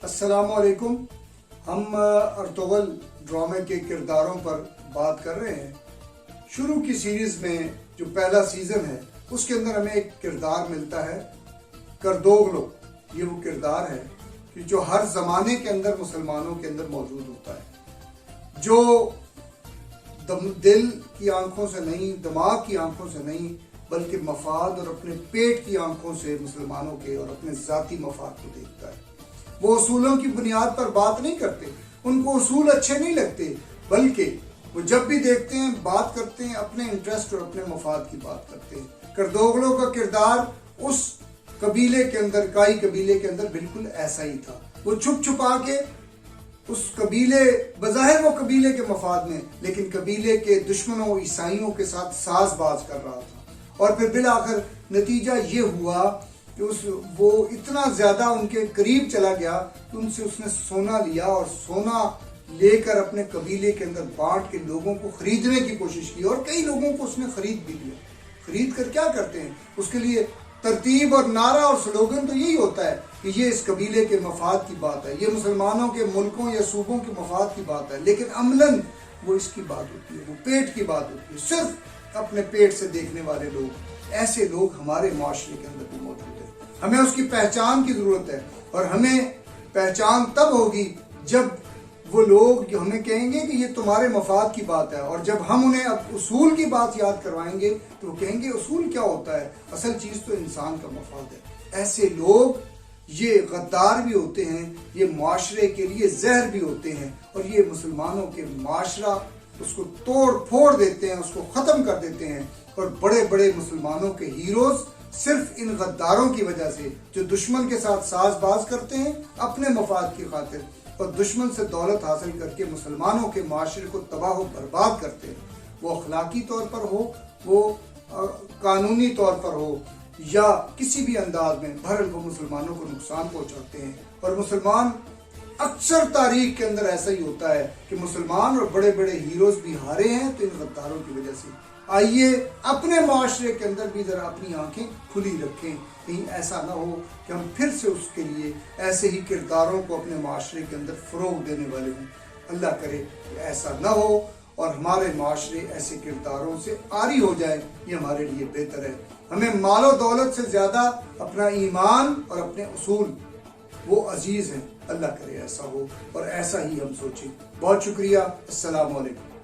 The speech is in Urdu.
السلام علیکم. ہم ارتغرل ڈرامے کے کرداروں پر بات کر رہے ہیں. شروع کی سیریز میں جو پہلا سیزن ہے اس کے اندر ہمیں ایک کردار ملتا ہے کردوگلو. یہ وہ کردار ہے کہ جو ہر زمانے کے اندر مسلمانوں کے اندر موجود ہوتا ہے، جو دل کی آنکھوں سے نہیں، دماغ کی آنکھوں سے نہیں، بلکہ مفاد اور اپنے پیٹ کی آنکھوں سے مسلمانوں کے اور اپنے ذاتی مفاد کو دیکھتا ہے. وہ اصولوں کی بنیاد پر بات نہیں کرتے، ان کو اصول اچھے نہیں لگتے، بلکہ وہ جب بھی دیکھتے ہیں بات کرتے ہیں اپنے انٹرسٹ اور اپنے مفاد کی بات کرتے ہیں. کردوگلو کا کردار اس قبیلے کے اندر، کائی قبیلے کے اندر بالکل ایسا ہی تھا. وہ چھپ چھپا کے اس قبیلے، بظاہر وہ قبیلے کے مفاد میں، لیکن قبیلے کے دشمنوں عیسائیوں کے ساتھ ساز باز کر رہا تھا. اور پھر بالآخر نتیجہ یہ ہوا کہ وہ اتنا زیادہ ان کے قریب چلا گیا کہ ان سے اس نے سونا لیا، اور سونا لے کر اپنے قبیلے کے اندر بانٹ کے لوگوں کو خریدنے کی کوشش کی، اور کئی لوگوں کو اس نے خرید بھی لیا. خرید کر کیا کرتے ہیں؟ اس کے لیے ترتیب اور نعرہ اور سلوگن تو یہی ہوتا ہے کہ یہ اس قبیلے کے مفاد کی بات ہے، یہ مسلمانوں کے ملکوں یا صوبوں کے مفاد کی بات ہے. لیکن عملاً وہ اس کی بات ہوتی ہے، وہ پیٹ کی بات ہوتی ہے. صرف اپنے پیٹ سے دیکھنے والے لوگ، ایسے لوگ ہمارے معاشرے کے اندر بھی موجود ہیں. ہمیں اس کی پہچان کی ضرورت ہے، اور ہمیں پہچان تب ہوگی جب وہ لوگ جو ہمیں کہیں گے کہ یہ تمہارے مفاد کی بات ہے، اور جب ہم انہیں اصول کی بات یاد کروائیں گے تو وہ کہیں گے اصول کیا ہوتا ہے، اصل چیز تو انسان کا مفاد ہے. ایسے لوگ یہ غدار بھی ہوتے ہیں، یہ معاشرے کے لیے زہر بھی ہوتے ہیں، اور یہ مسلمانوں کے معاشرہ اس کو توڑ پھوڑ دیتے ہیں، اس کو ختم کر دیتے ہیں. اور بڑے بڑے مسلمانوں کے ہیروز صرف ان غداروں کی وجہ سے، جو دشمن کے ساتھ ساز باز کرتے ہیں اپنے مفاد کی خاطر، اور دشمن سے دولت حاصل کر کے مسلمانوں کے معاشرے کو تباہ و برباد کرتے ہیں، وہ اخلاقی طور پر ہو، وہ قانونی طور پر ہو، یا کسی بھی انداز میں، بہرحال وہ مسلمانوں کو نقصان پہنچاتے ہیں. اور مسلمان اکثر تاریخ کے اندر ایسا ہی ہوتا ہے کہ مسلمان اور بڑے بڑے ہیروز بھی ہارے ہیں تو ان غداروں کی وجہ سے. آئیے اپنے معاشرے کے اندر بھی ذرا اپنی آنکھیں کھلی رکھیں، کہیں ایسا نہ ہو کہ ہم پھر سے اس کے لیے ایسے ہی کرداروں کو اپنے معاشرے کے اندر فروغ دینے والے ہوں. اللہ کرے کہ ایسا نہ ہو اور ہمارے معاشرے ایسے کرداروں سے عاری ہو جائے. یہ ہمارے لیے بہتر ہے. ہمیں مال و دولت سے زیادہ اپنا ایمان اور اپنے اصول وہ عزیز ہیں. اللہ کرے ایسا ہو اور ایسا ہی ہم سوچیں. بہت شکریہ. السلام علیکم.